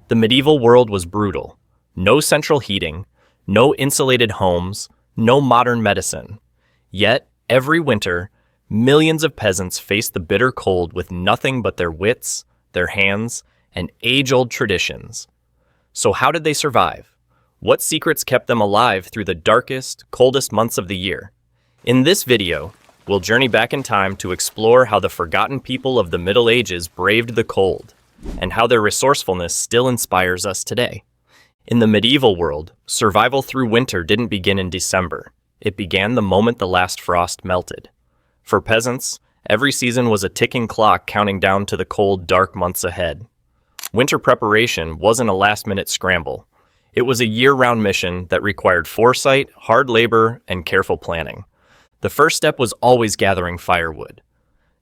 The medieval world was brutal. No central heating, no insulated homes, no modern medicine. Yet, every winter, millions of peasants faced the bitter cold with nothing but their wits, their hands, and age-old traditions. So how did they survive? What secrets kept them alive through the darkest, coldest months of the year? In this video, we'll journey back in time to explore how the forgotten people of the Middle Ages braved the cold, and how their resourcefulness still inspires us today. In the medieval world, survival through winter didn't begin in December. It began the moment the last frost melted. For peasants, every season was a ticking clock counting down to the cold, dark months ahead. Winter preparation wasn't a last-minute scramble. It was a year-round mission that required foresight, hard labor, and careful planning. The first step was always gathering firewood.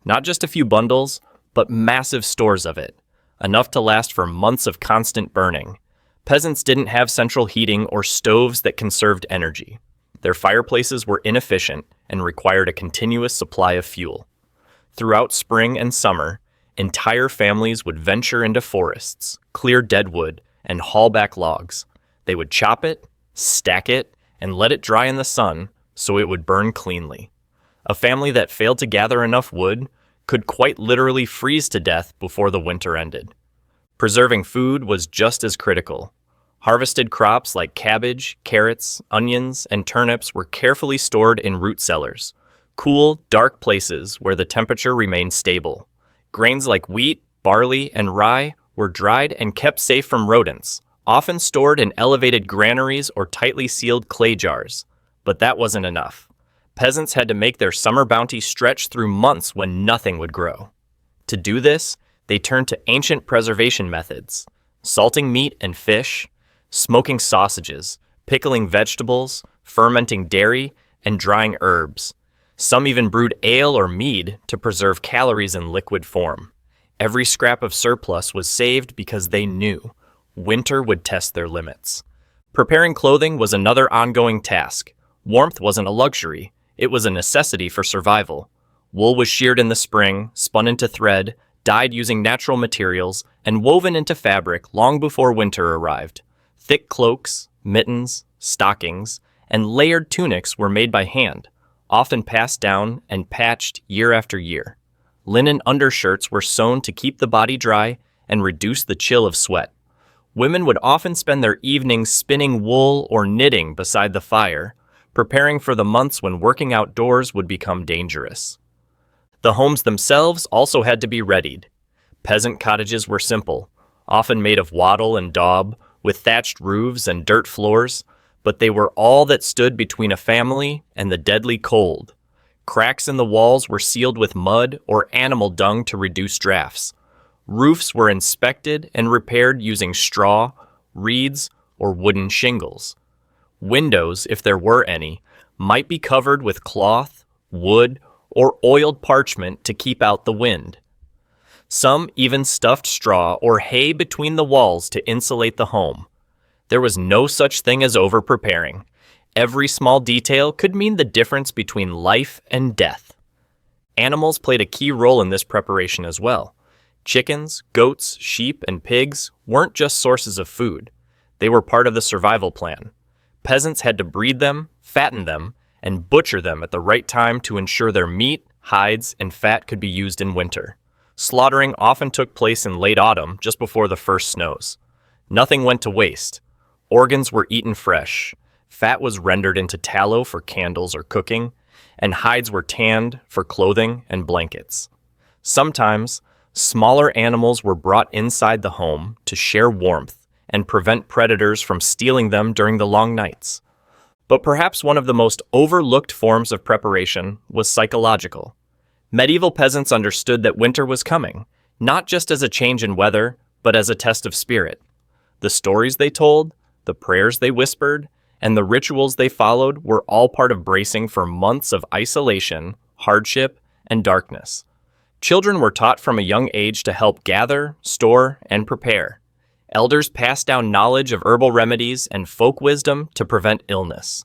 Not just a few bundles, but massive stores of it, enough to last for months of constant burning. Peasants didn't have central heating or stoves that conserved energy. Their fireplaces were inefficient and required a continuous supply of fuel. Throughout spring and summer, entire families would venture into forests, clear deadwood, and haul back logs. They would chop it, stack it, and let it dry in the sun so it would burn cleanly. A family that failed to gather enough wood could quite literally freeze to death before the winter ended. Preserving food was just as critical. Harvested crops like cabbage, carrots, onions, and turnips were carefully stored in root cellars, cool, dark places where the temperature remained stable. Grains like wheat, barley, and rye were dried and kept safe from rodents, often stored in elevated granaries or tightly sealed clay jars. But that wasn't enough. Peasants had to make their summer bounty stretch through months when nothing would grow. To do this, they turned to ancient preservation methods: salting meat and fish, smoking sausages, pickling vegetables, fermenting dairy, and drying herbs. Some even brewed ale or mead to preserve calories in liquid form. Every scrap of surplus was saved because they knew winter would test their limits. Preparing clothing was another ongoing task. Warmth wasn't a luxury, it was a necessity for survival. Wool was sheared in the spring, spun into thread, dyed using natural materials, and woven into fabric long before winter arrived. Thick cloaks, mittens, stockings, and layered tunics were made by hand, often passed down and patched year after year. Linen undershirts were sewn to keep the body dry and reduce the chill of sweat. Women would often spend their evenings spinning wool or knitting beside the fire, preparing for the months when working outdoors would become dangerous. The homes themselves also had to be readied. Peasant cottages were simple, often made of wattle and daub, with thatched roofs and dirt floors, but they were all that stood between a family and the deadly cold. Cracks in the walls were sealed with mud or animal dung to reduce drafts. Roofs were inspected and repaired using straw, reeds, or wooden shingles. Windows, if there were any, might be covered with cloth, wood, or oiled parchment to keep out the wind. Some even stuffed straw or hay between the walls to insulate the home. There was no such thing as over-preparing. Every small detail could mean the difference between life and death. Animals played a key role in this preparation as well. Chickens, goats, sheep, and pigs weren't just sources of food. They were part of the survival plan. Peasants had to breed them, fatten them, and butcher them at the right time to ensure their meat, hides, and fat could be used in winter. Slaughtering often took place in late autumn, just before the first snows. Nothing went to waste. Organs were eaten fresh, fat was rendered into tallow for candles or cooking, and hides were tanned for clothing and blankets. Sometimes, smaller animals were brought inside the home to share warmth and prevent predators from stealing them during the long nights. But perhaps one of the most overlooked forms of preparation was psychological. Medieval peasants understood that winter was coming, not just as a change in weather, but as a test of spirit. The stories they told, the prayers they whispered, and the rituals they followed were all part of bracing for months of isolation, hardship, and darkness. Children were taught from a young age to help gather, store, and prepare. Elders passed down knowledge of herbal remedies and folk wisdom to prevent illness.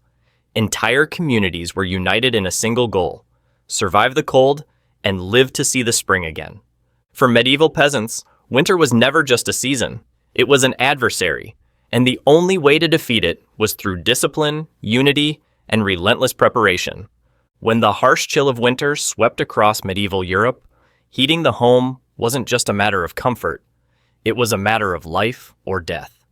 Entire communities were united in a single goal: survive the cold and live to see the spring again. For medieval peasants, winter was never just a season. It was an adversary, and the only way to defeat it was through discipline, unity, and relentless preparation. When the harsh chill of winter swept across medieval Europe, heating the home wasn't just a matter of comfort, it was a matter of life or death.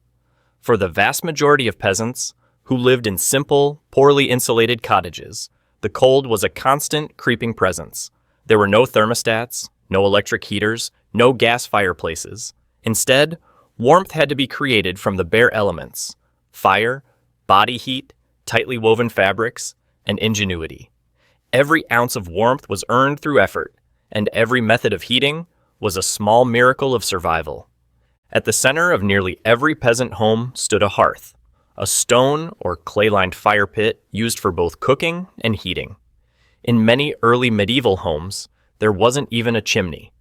For the vast majority of peasants, who lived in simple, poorly insulated cottages, the cold was a constant, creeping presence. There were no thermostats, no electric heaters, no gas fireplaces. Instead, warmth had to be created from the bare elements: fire, body heat, tightly woven fabrics, and ingenuity. Every ounce of warmth was earned through effort, and every method of heating was a small miracle of survival. At the center of nearly every peasant home stood a hearth, a stone or clay-lined fire pit used for both cooking and heating. In many early medieval homes, there wasn't even a chimney.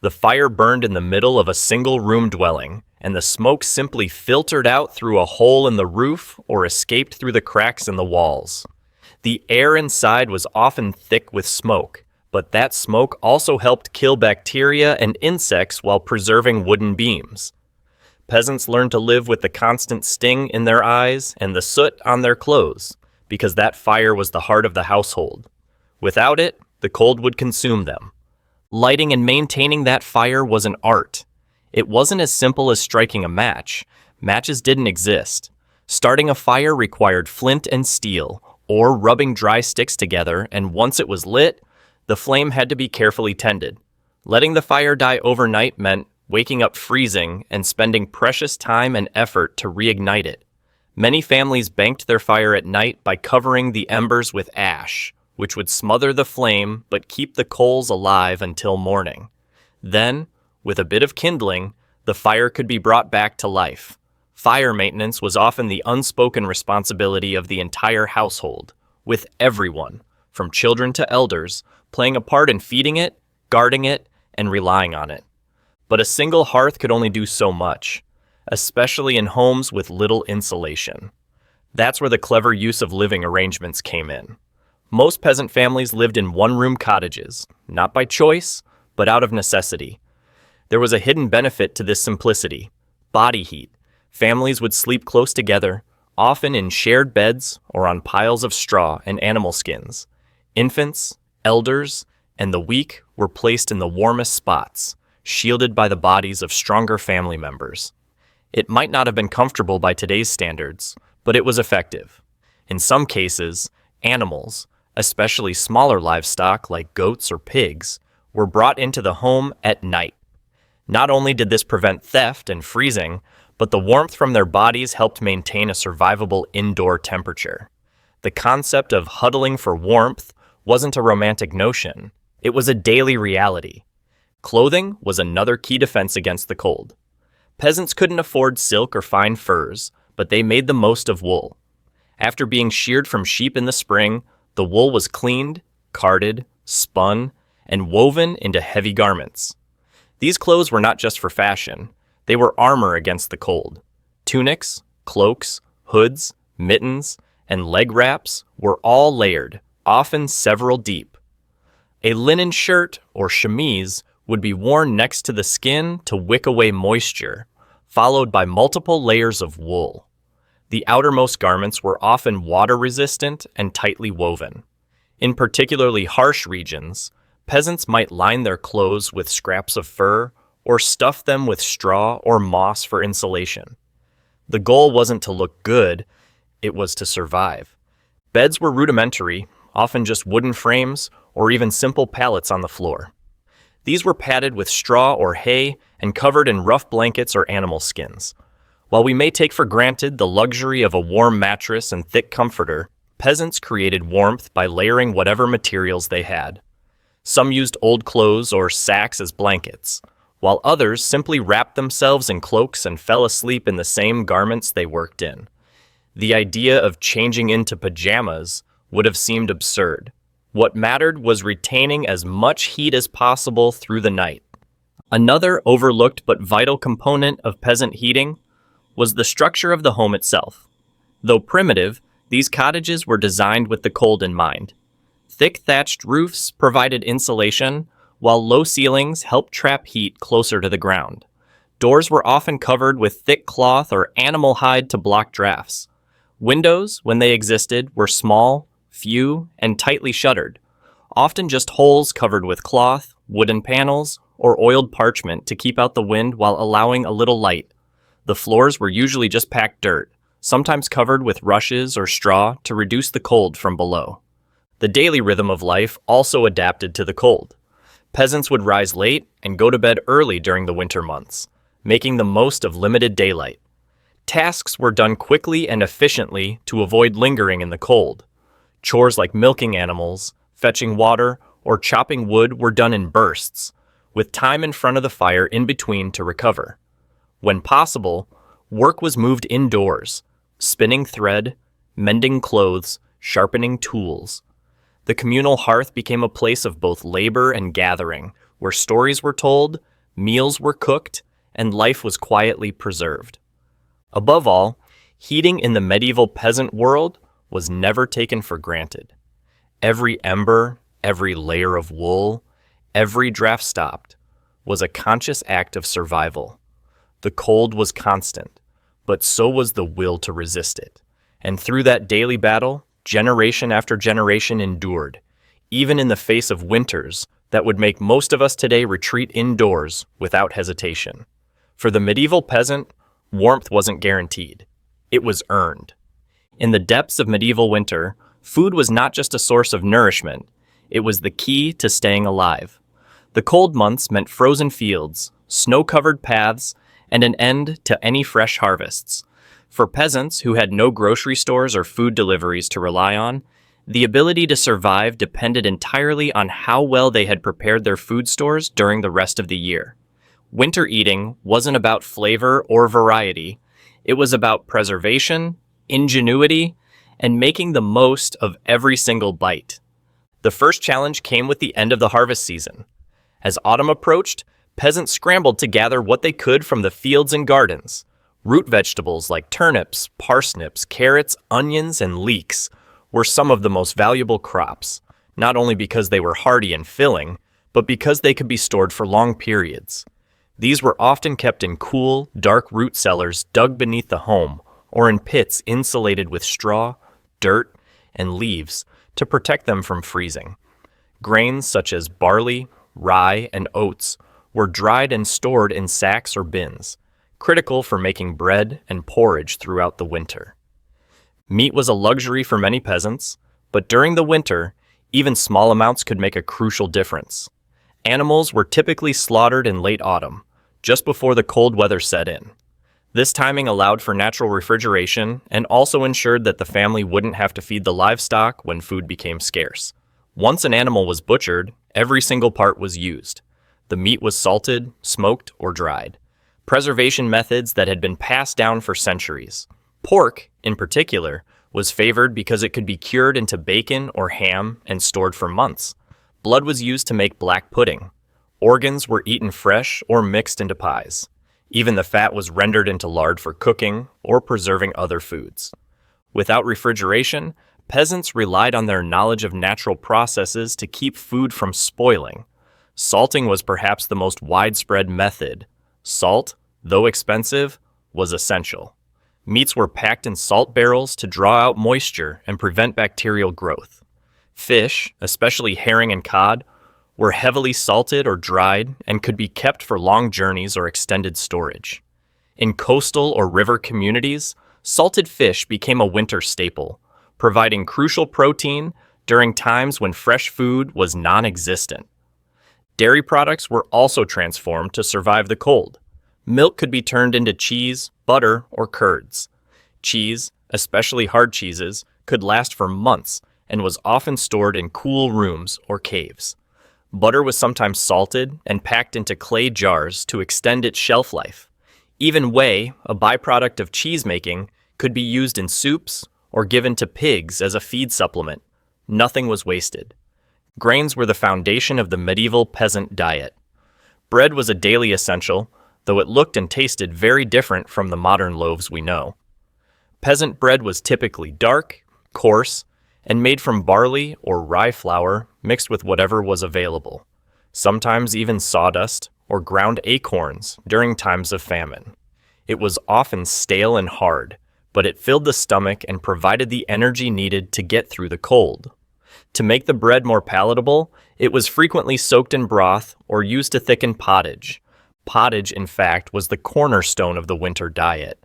The fire burned in the middle of a single-room dwelling, and the smoke simply filtered out through a hole in the roof or escaped through the cracks in the walls. The air inside was often thick with smoke, but that smoke also helped kill bacteria and insects while preserving wooden beams. Peasants learned to live with the constant sting in their eyes and the soot on their clothes, because that fire was the heart of the household. Without it, the cold would consume them. Lighting and maintaining that fire was an art. It wasn't as simple as striking a match. Matches didn't exist. Starting a fire required flint and steel, or rubbing dry sticks together, and once it was lit, the flame had to be carefully tended. Letting the fire die overnight meant waking up freezing and spending precious time and effort to reignite it. Many families banked their fire at night by covering the embers with ash, which would smother the flame but keep the coals alive until morning. Then, with a bit of kindling, the fire could be brought back to life. Fire maintenance was often the unspoken responsibility of the entire household, with everyone, from children to elders, playing a part in feeding it, guarding it, and relying on it. But a single hearth could only do so much, especially in homes with little insulation. That's where the clever use of living arrangements came in. Most peasant families lived in one-room cottages, not by choice, but out of necessity. There was a hidden benefit to this simplicity: body heat. Families would sleep close together, often in shared beds or on piles of straw and animal skins. Infants, elders, and the weak were placed in the warmest spots, shielded by the bodies of stronger family members. It might not have been comfortable by today's standards, but it was effective. In some cases, animals, especially smaller livestock like goats or pigs, were brought into the home at night. Not only did this prevent theft and freezing, but the warmth from their bodies helped maintain a survivable indoor temperature. The concept of huddling for warmth wasn't a romantic notion, it was a daily reality. Clothing was another key defense against the cold. Peasants couldn't afford silk or fine furs, but they made the most of wool. After being sheared from sheep in the spring, the wool was cleaned, carded, spun, and woven into heavy garments. These clothes were not just for fashion, they were armor against the cold. Tunics, cloaks, hoods, mittens, and leg wraps were all layered, often several deep. A linen shirt or chemise would be worn next to the skin to wick away moisture, followed by multiple layers of wool. The outermost garments were often water-resistant and tightly woven. In particularly harsh regions, peasants might line their clothes with scraps of fur or stuff them with straw or moss for insulation. The goal wasn't to look good, it was to survive. Beds were rudimentary, often just wooden frames or even simple pallets on the floor. These were padded with straw or hay and covered in rough blankets or animal skins. While we may take for granted the luxury of a warm mattress and thick comforter, peasants created warmth by layering whatever materials they had. Some used old clothes or sacks as blankets, while others simply wrapped themselves in cloaks and fell asleep in the same garments they worked in. The idea of changing into pajamas would have seemed absurd. What mattered was retaining as much heat as possible through the night. Another overlooked but vital component of peasant heating was the structure of the home itself. Though primitive, these cottages were designed with the cold in mind. Thick thatched roofs provided insulation, while low ceilings helped trap heat closer to the ground. Doors were often covered with thick cloth or animal hide to block drafts. Windows, when they existed, were small, few, and tightly shuttered, often just holes covered with cloth, wooden panels, or oiled parchment to keep out the wind while allowing a little light. The floors were usually just packed dirt, sometimes covered with rushes or straw to reduce the cold from below. The daily rhythm of life also adapted to the cold. Peasants would rise late and go to bed early during the winter months, making the most of limited daylight. Tasks were done quickly and efficiently to avoid lingering in the cold. Chores like milking animals, fetching water, or chopping wood were done in bursts, with time in front of the fire in between to recover. When possible, work was moved indoors, spinning thread, mending clothes, sharpening tools. The communal hearth became a place of both labor and gathering, where stories were told, meals were cooked, and life was quietly preserved. Above all, heating in the medieval peasant world was never taken for granted. Every ember, every layer of wool, every draft stopped, was a conscious act of survival. The cold was constant, but so was the will to resist it. And through that daily battle, generation after generation endured, even in the face of winters that would make most of us today retreat indoors without hesitation. For the medieval peasant, warmth wasn't guaranteed. It was earned. In the depths of medieval winter, food was not just a source of nourishment, it was the key to staying alive. The cold months meant frozen fields, snow-covered paths, and an end to any fresh harvests. For peasants who had no grocery stores or food deliveries to rely on, the ability to survive depended entirely on how well they had prepared their food stores during the rest of the year. Winter eating wasn't about flavor or variety. It was about preservation, ingenuity, and making the most of every single bite. The first challenge came with the end of the harvest season. As autumn approached, peasants scrambled to gather what they could from the fields and gardens. Root vegetables like turnips, parsnips, carrots, onions, and leeks were some of the most valuable crops, not only because they were hardy and filling, but because they could be stored for long periods. These were often kept in cool, dark root cellars dug beneath the home, or in pits insulated with straw, dirt, and leaves to protect them from freezing. Grains such as barley, rye, and oats were dried and stored in sacks or bins, critical for making bread and porridge throughout the winter. Meat was a luxury for many peasants, but during the winter, even small amounts could make a crucial difference. Animals were typically slaughtered in late autumn, just before the cold weather set in. This timing allowed for natural refrigeration and also ensured that the family wouldn't have to feed the livestock when food became scarce. Once an animal was butchered, every single part was used. The meat was salted, smoked, or dried. Preservation methods that had been passed down for centuries. Pork, in particular, was favored because it could be cured into bacon or ham and stored for months. Blood was used to make black pudding. Organs were eaten fresh or mixed into pies. Even the fat was rendered into lard for cooking or preserving other foods. Without refrigeration, peasants relied on their knowledge of natural processes to keep food from spoiling. Salting was perhaps the most widespread method. Salt, though expensive, was essential. Meats were packed in salt barrels to draw out moisture and prevent bacterial growth. Fish, especially herring and cod, were heavily salted or dried and could be kept for long journeys or extended storage. In coastal or river communities, salted fish became a winter staple, providing crucial protein during times when fresh food was non-existent. Dairy products were also transformed to survive the cold. Milk could be turned into cheese, butter, or curds. Cheese, especially hard cheeses, could last for months and was often stored in cool rooms or caves. Butter was sometimes salted and packed into clay jars to extend its shelf life. Even whey, a byproduct of cheese making, could be used in soups or given to pigs as a feed supplement. Nothing was wasted. Grains were the foundation of the medieval peasant diet. Bread was a daily essential, though it looked and tasted very different from the modern loaves we know. Peasant bread was typically dark, coarse, and made from barley or rye flour mixed with whatever was available, sometimes even sawdust or ground acorns during times of famine. It was often stale and hard, but it filled the stomach and provided the energy needed to get through the cold. To make the bread more palatable, it was frequently soaked in broth or used to thicken pottage. Pottage, in fact, was the cornerstone of the winter diet.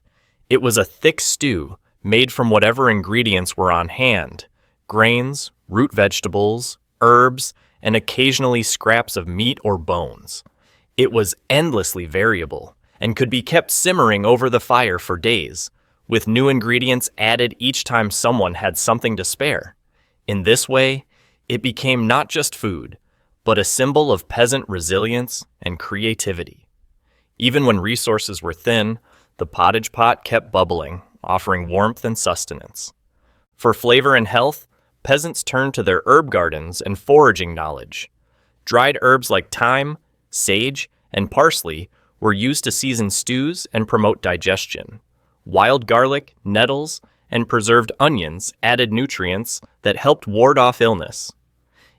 It was a thick stew made from whatever ingredients were on hand: grains, root vegetables, herbs, and occasionally scraps of meat or bones. It was endlessly variable and could be kept simmering over the fire for days, with new ingredients added each time someone had something to spare. In this way, it became not just food, but a symbol of peasant resilience and creativity. Even when resources were thin, the pottage pot kept bubbling, offering warmth and sustenance. For flavor and health, peasants turned to their herb gardens and foraging knowledge. Dried herbs like thyme, sage, and parsley were used to season stews and promote digestion. Wild garlic, nettles, and preserved onions added nutrients that helped ward off illness.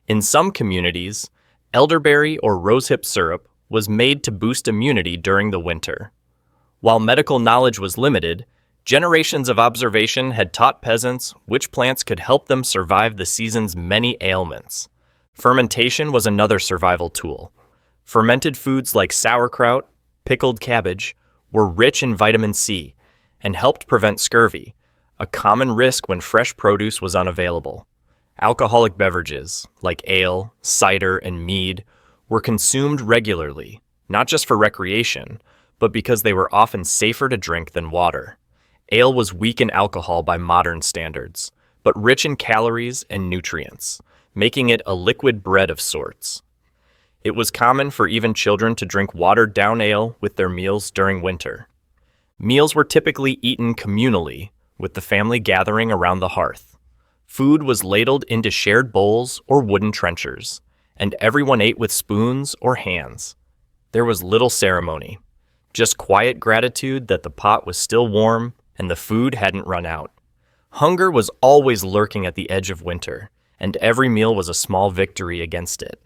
In some communities, elderberry or rosehip syrup was made to boost immunity during the winter. While medical knowledge was limited, generations of observation had taught peasants which plants could help them survive the season's many ailments. Fermentation was another survival tool. Fermented foods like sauerkraut, pickled cabbage, were rich in vitamin C and helped prevent scurvy, a common risk when fresh produce was unavailable. Alcoholic beverages, like ale, cider, and mead, were consumed regularly, not just for recreation, but because they were often safer to drink than water. Ale was weak in alcohol by modern standards, but rich in calories and nutrients, making it a liquid bread of sorts. It was common for even children to drink watered-down ale with their meals during winter. Meals were typically eaten communally, with the family gathering around the hearth. Food was ladled into shared bowls or wooden trenchers, and everyone ate with spoons or hands. There was little ceremony, just quiet gratitude that the pot was still warm and the food hadn't run out. Hunger was always lurking at the edge of winter, and every meal was a small victory against it.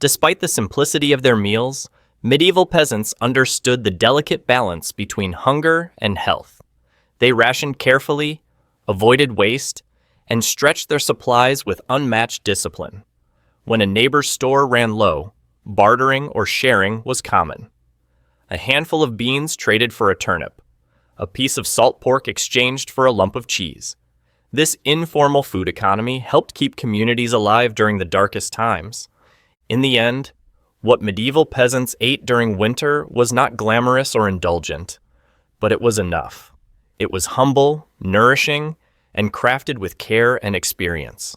Despite the simplicity of their meals, medieval peasants understood the delicate balance between hunger and health. They rationed carefully, avoided waste, and stretched their supplies with unmatched discipline. When a neighbor's store ran low, bartering or sharing was common. A handful of beans traded for a turnip, a piece of salt pork exchanged for a lump of cheese. This informal food economy helped keep communities alive during the darkest times. In the end, what medieval peasants ate during winter was not glamorous or indulgent, but it was enough. It was humble, nourishing, and crafted with care and experience.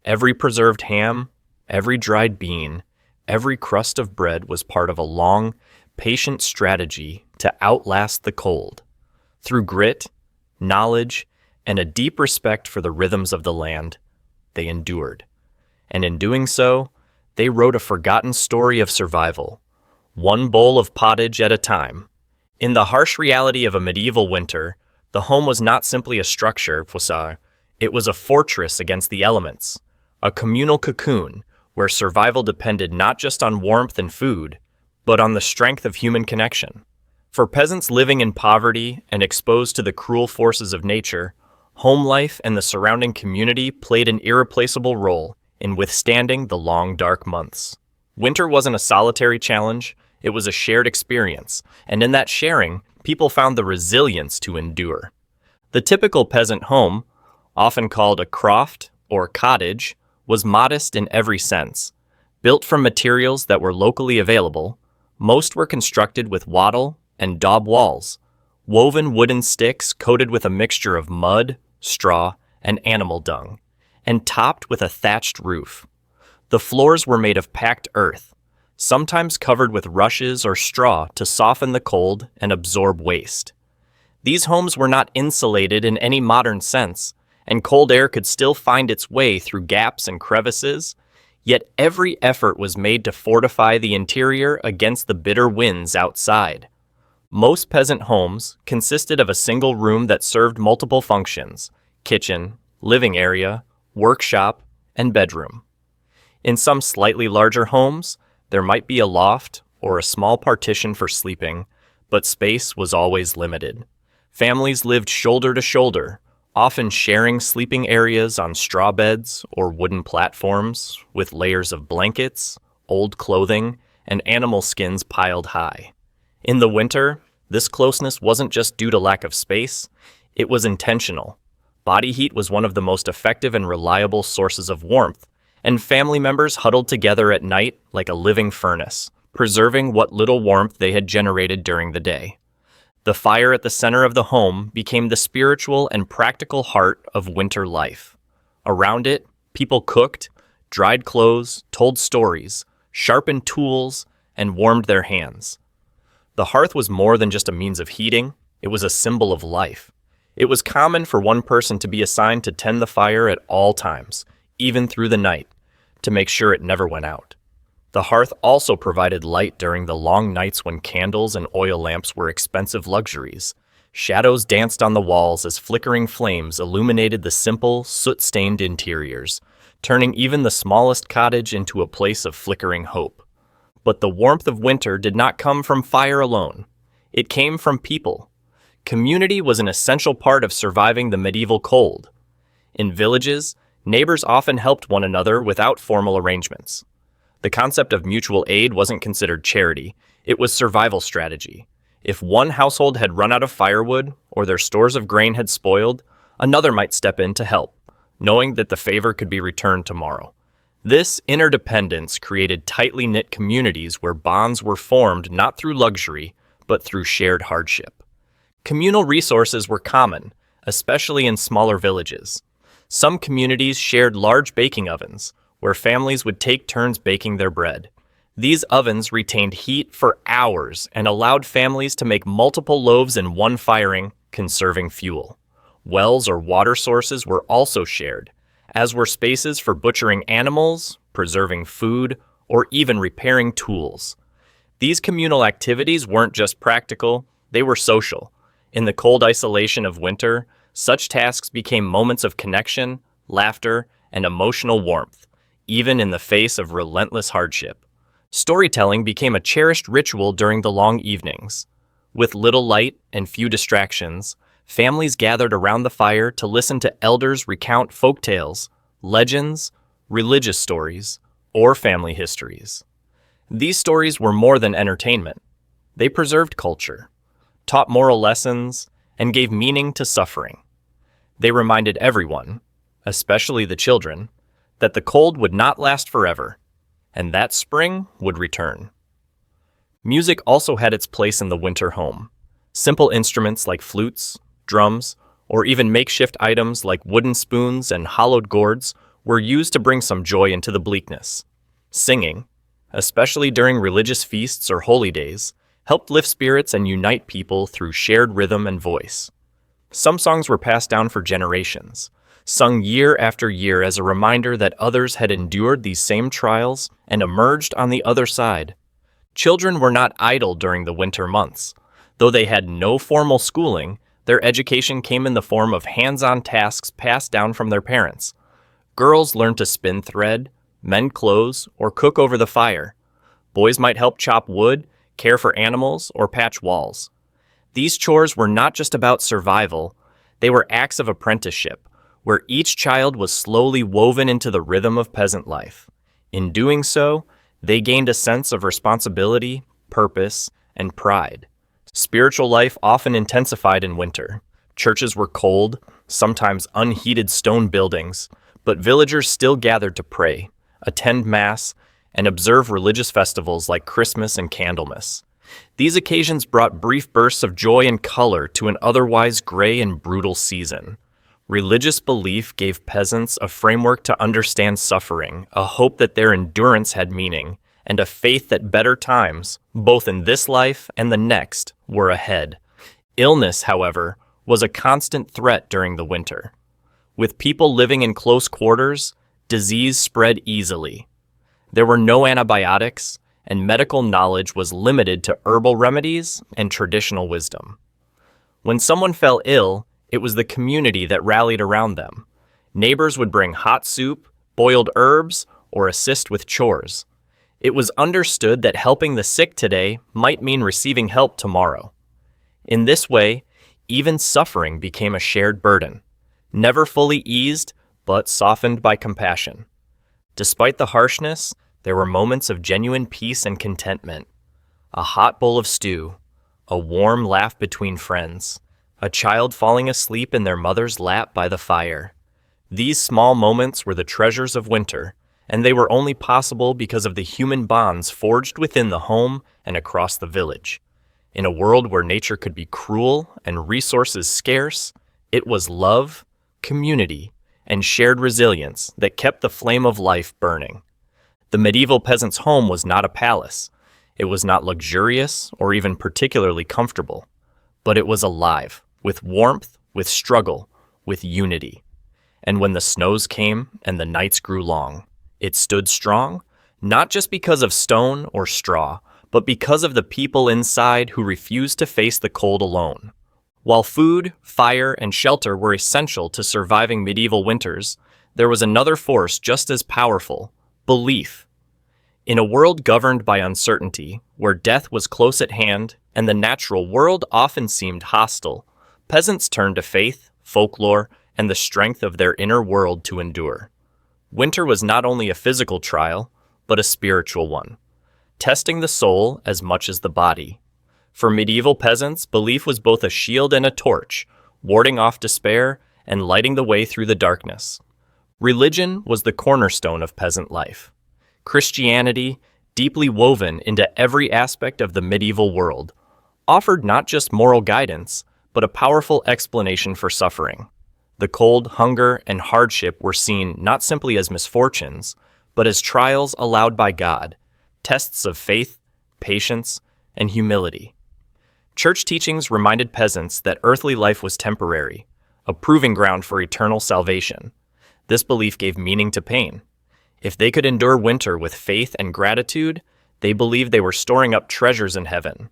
Every preserved ham, every dried bean, every crust of bread was part of a long, patient strategy to outlast the cold. Through grit, knowledge, and a deep respect for the rhythms of the land, they endured. And in doing so, they wrote a forgotten story of survival, one bowl of pottage at a time. In the harsh reality of a medieval winter, the home was not simply a structure, it was a fortress against the elements, a communal cocoon where survival depended not just on warmth and food, but on the strength of human connection. For peasants living in poverty and exposed to the cruel forces of nature, home life and the surrounding community played an irreplaceable role in withstanding the long, dark months. Winter wasn't a solitary challenge, it was a shared experience, and in that sharing, people found the resilience to endure. The typical peasant home, often called a croft or cottage, was modest in every sense. Built from materials that were locally available, most were constructed with wattle and daub walls, woven wooden sticks coated with a mixture of mud, straw, and animal dung, and topped with a thatched roof. The floors were made of packed earth, sometimes covered with rushes or straw to soften the cold and absorb waste. These homes were not insulated in any modern sense, and cold air could still find its way through gaps and crevices, yet every effort was made to fortify the interior against the bitter winds outside. Most peasant homes consisted of a single room that served multiple functions: kitchen, living area, workshop, and bedroom. In some slightly larger homes, there might be a loft or a small partition for sleeping, but space was always limited. Families lived shoulder to shoulder, often sharing sleeping areas on straw beds or wooden platforms with layers of blankets, old clothing, and animal skins piled high. In the winter, this closeness wasn't just due to lack of space, it was intentional. Body heat was one of the most effective and reliable sources of warmth, and family members huddled together at night like a living furnace, preserving what little warmth they had generated during the day. The fire at the center of the home became the spiritual and practical heart of winter life. Around it, people cooked, dried clothes, told stories, sharpened tools, and warmed their hands. The hearth was more than just a means of heating, it was a symbol of life. It was common for one person to be assigned to tend the fire at all times, even through the night, to make sure it never went out. The hearth also provided light during the long nights when candles and oil lamps were expensive luxuries. Shadows danced on the walls as flickering flames illuminated the simple, soot-stained interiors, turning even the smallest cottage into a place of flickering hope. But the warmth of winter did not come from fire alone. It came from people. Community was an essential part of surviving the medieval cold. In villages, neighbors often helped one another without formal arrangements. The concept of mutual aid wasn't considered charity, it was survival strategy. If one household had run out of firewood or their stores of grain had spoiled, another might step in to help, knowing that the favor could be returned tomorrow. This interdependence created tightly knit communities where bonds were formed not through luxury, but through shared hardship. Communal resources were common, especially in smaller villages. Some communities shared large baking ovens, where families would take turns baking their bread. These ovens retained heat for hours and allowed families to make multiple loaves in one firing, conserving fuel. Wells or water sources were also shared, as were spaces for butchering animals, preserving food, or even repairing tools. These communal activities weren't just practical, they were social. In the cold isolation of winter, such tasks became moments of connection, laughter, and emotional warmth, even in the face of relentless hardship. Storytelling became a cherished ritual during the long evenings. With little light and few distractions, families gathered around the fire to listen to elders recount folktales, legends, religious stories, or family histories. These stories were more than entertainment. They preserved culture, taught moral lessons, and gave meaning to suffering. They reminded everyone, especially the children, that the cold would not last forever, and that spring would return. Music also had its place in the winter home. Simple instruments like flutes, drums, or even makeshift items like wooden spoons and hollowed gourds were used to bring some joy into the bleakness. Singing, especially during religious feasts or holy days, helped lift spirits and unite people through shared rhythm and voice. Some songs were passed down for generations, sung year after year as a reminder that others had endured these same trials and emerged on the other side. Children were not idle during the winter months. Though they had no formal schooling, their education came in the form of hands-on tasks passed down from their parents. Girls learned to spin thread, mend clothes, or cook over the fire. Boys might help chop wood, care for animals, or patch walls. These chores were not just about survival, they were acts of apprenticeship, where each child was slowly woven into the rhythm of peasant life. In doing so, they gained a sense of responsibility, purpose, and pride. Spiritual life often intensified in winter. Churches were cold, sometimes unheated stone buildings, but villagers still gathered to pray, attend Mass, and observe religious festivals like Christmas and Candlemas. These occasions brought brief bursts of joy and color to an otherwise gray and brutal season. Religious belief gave peasants a framework to understand suffering, a hope that their endurance had meaning, and a faith that better times, both in this life and the next, were ahead. Illness, however, was a constant threat during the winter. With people living in close quarters, disease spread easily. There were no antibiotics, and medical knowledge was limited to herbal remedies and traditional wisdom. When someone fell ill, it was the community that rallied around them. Neighbors would bring hot soup, boiled herbs, or assist with chores. It was understood that helping the sick today might mean receiving help tomorrow. In this way, even suffering became a shared burden, never fully eased, but softened by compassion. Despite the harshness, there were moments of genuine peace and contentment. A hot bowl of stew, a warm laugh between friends, a child falling asleep in their mother's lap by the fire. These small moments were the treasures of winter, and they were only possible because of the human bonds forged within the home and across the village. In a world where nature could be cruel and resources scarce, it was love, community, and shared resilience that kept the flame of life burning. The medieval peasant's home was not a palace. It was not luxurious or even particularly comfortable, but it was alive, with warmth, with struggle, with unity. And when the snows came and the nights grew long, it stood strong, not just because of stone or straw, but because of the people inside who refused to face the cold alone. While food, fire, and shelter were essential to surviving medieval winters, there was another force just as powerful: belief. In a world governed by uncertainty, where death was close at hand and the natural world often seemed hostile, peasants turned to faith, folklore, and the strength of their inner world to endure. Winter was not only a physical trial, but a spiritual one, testing the soul as much as the body. For medieval peasants, belief was both a shield and a torch, warding off despair and lighting the way through the darkness. Religion was the cornerstone of peasant life. Christianity, deeply woven into every aspect of the medieval world, offered not just moral guidance, but a powerful explanation for suffering. The cold, hunger, and hardship were seen not simply as misfortunes, but as trials allowed by God, tests of faith, patience, and humility. Church teachings reminded peasants that earthly life was temporary, a proving ground for eternal salvation. This belief gave meaning to pain. If they could endure winter with faith and gratitude, they believed they were storing up treasures in heaven.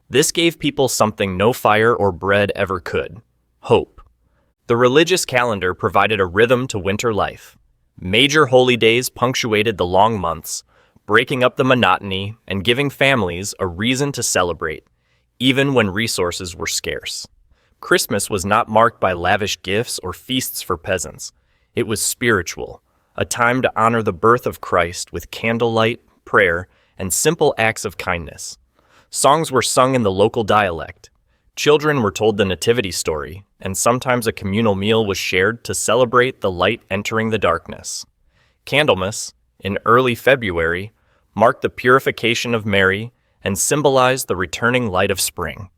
This gave people something no fire or bread ever could: hope. The religious calendar provided a rhythm to winter life. Major holy days punctuated the long months, breaking up the monotony and giving families a reason to celebrate, even when resources were scarce. Christmas was not marked by lavish gifts or feasts for peasants. It was spiritual, a time to honor the birth of Christ with candlelight, prayer, and simple acts of kindness. Songs were sung in the local dialect. Children were told the nativity story, and sometimes a communal meal was shared to celebrate the light entering the darkness. Candlemas, in early February, marked the purification of Mary and symbolized the returning light of spring.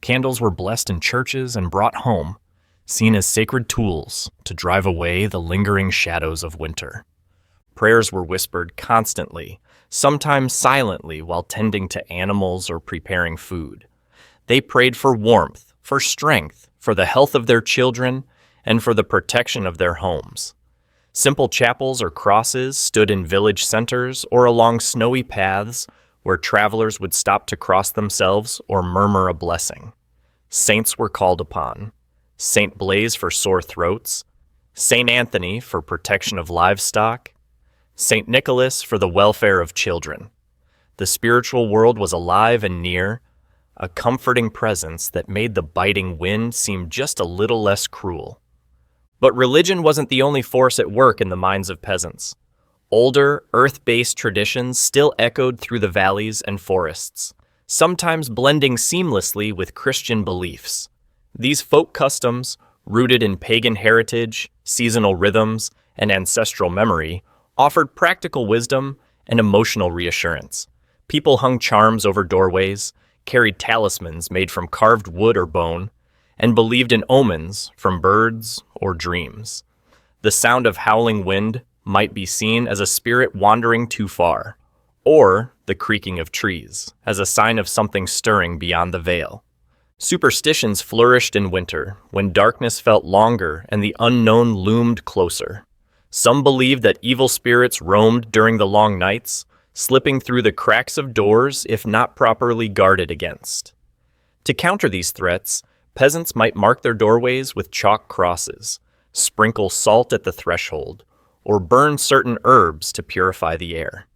Candles were blessed in churches and brought home, seen as sacred tools to drive away the lingering shadows of winter. Prayers were whispered constantly, sometimes silently while tending to animals or preparing food. They prayed for warmth, for strength, for the health of their children, and for the protection of their homes. Simple chapels or crosses stood in village centers or along snowy paths where travelers would stop to cross themselves or murmur a blessing. Saints were called upon: Saint Blaise for sore throats, Saint Anthony for protection of livestock, Saint Nicholas for the welfare of children. The spiritual world was alive and near, a comforting presence that made the biting wind seem just a little less cruel. But religion wasn't the only force at work in the minds of peasants. Older, earth-based traditions still echoed through the valleys and forests, sometimes blending seamlessly with Christian beliefs. These folk customs, rooted in pagan heritage, seasonal rhythms, and ancestral memory, offered practical wisdom and emotional reassurance. People hung charms over doorways, carried talismans made from carved wood or bone, and believed in omens from birds or dreams. The sound of howling wind might be seen as a spirit wandering too far, or the creaking of trees as a sign of something stirring beyond the veil. Superstitions flourished in winter, when darkness felt longer and the unknown loomed closer. Some believed that evil spirits roamed during the long nights, slipping through the cracks of doors if not properly guarded against. To counter these threats, peasants might mark their doorways with chalk crosses, sprinkle salt at the threshold, or burn certain herbs to purify the air.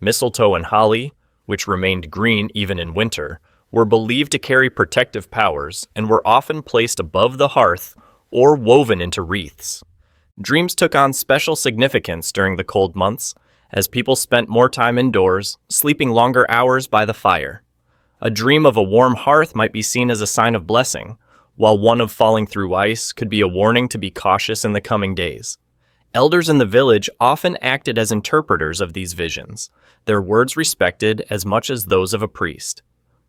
Mistletoe and holly, which remained green even in winter, were believed to carry protective powers and were often placed above the hearth or woven into wreaths. Dreams took on special significance during the cold months, as people spent more time indoors, sleeping longer hours by the fire. A dream of a warm hearth might be seen as a sign of blessing, while one of falling through ice could be a warning to be cautious in the coming days. Elders in the village often acted as interpreters of these visions, their words respected as much as those of a priest.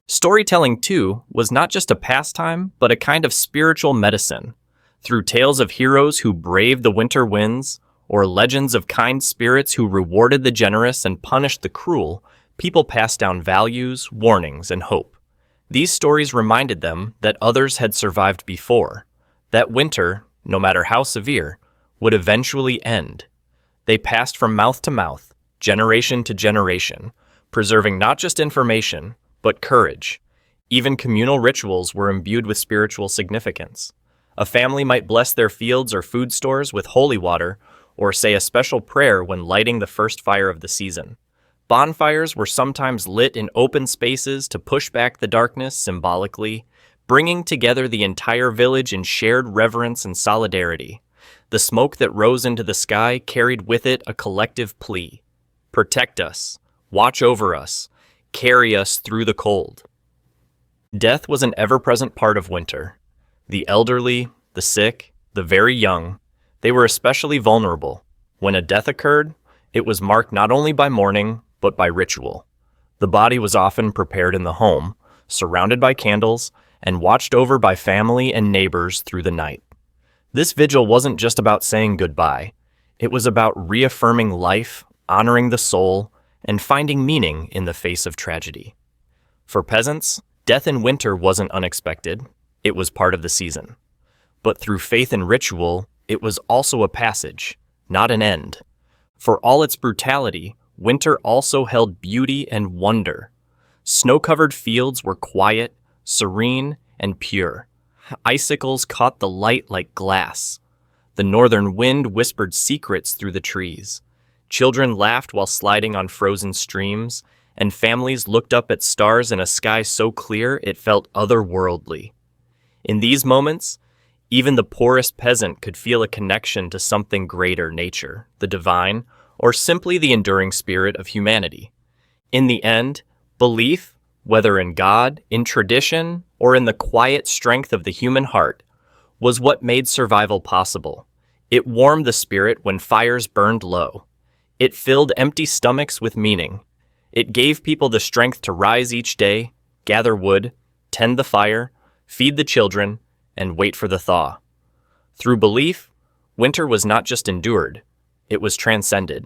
Storytelling, too, was not just a pastime, but a kind of spiritual medicine. Through tales of heroes who braved the winter winds, or legends of kind spirits who rewarded the generous and punished the cruel, people passed down values, warnings, and hope. These stories reminded them that others had survived before, that winter, no matter how severe, would eventually end. They passed from mouth to mouth, generation to generation, preserving not just information, but courage. Even communal rituals were imbued with spiritual significance. A family might bless their fields or food stores with holy water, or say a special prayer when lighting the first fire of the season. Bonfires were sometimes lit in open spaces to push back the darkness symbolically, bringing together the entire village in shared reverence and solidarity. The smoke that rose into the sky carried with it a collective plea. Protect us, watch over us, carry us through the cold. Death was an ever-present part of winter. The elderly, the sick, the very young, they were especially vulnerable. When a death occurred, it was marked not only by mourning, but by ritual. The body was often prepared in the home, surrounded by candles, and watched over by family and neighbors through the night. This vigil wasn't just about saying goodbye. It was about reaffirming life, honoring the soul, and finding meaning in the face of tragedy. For peasants, death in winter wasn't unexpected. It was part of the season. But through faith and ritual, it was also a passage, not an end. For all its brutality, winter also held beauty and wonder. Snow-covered fields were quiet, serene, and pure. Icicles caught the light like glass. The northern wind whispered secrets through the trees. Children laughed while sliding on frozen streams, and families looked up at stars in a sky so clear it felt otherworldly. In these moments, even the poorest peasant could feel a connection to something greater, nature, the divine, or simply the enduring spirit of humanity. In the end, belief, whether in God, in tradition, or in the quiet strength of the human heart, was what made survival possible. It warmed the spirit when fires burned low. It filled empty stomachs with meaning. It gave people the strength to rise each day, gather wood, tend the fire, feed the children, and wait for the thaw. Through belief, winter was not just endured, it was transcended.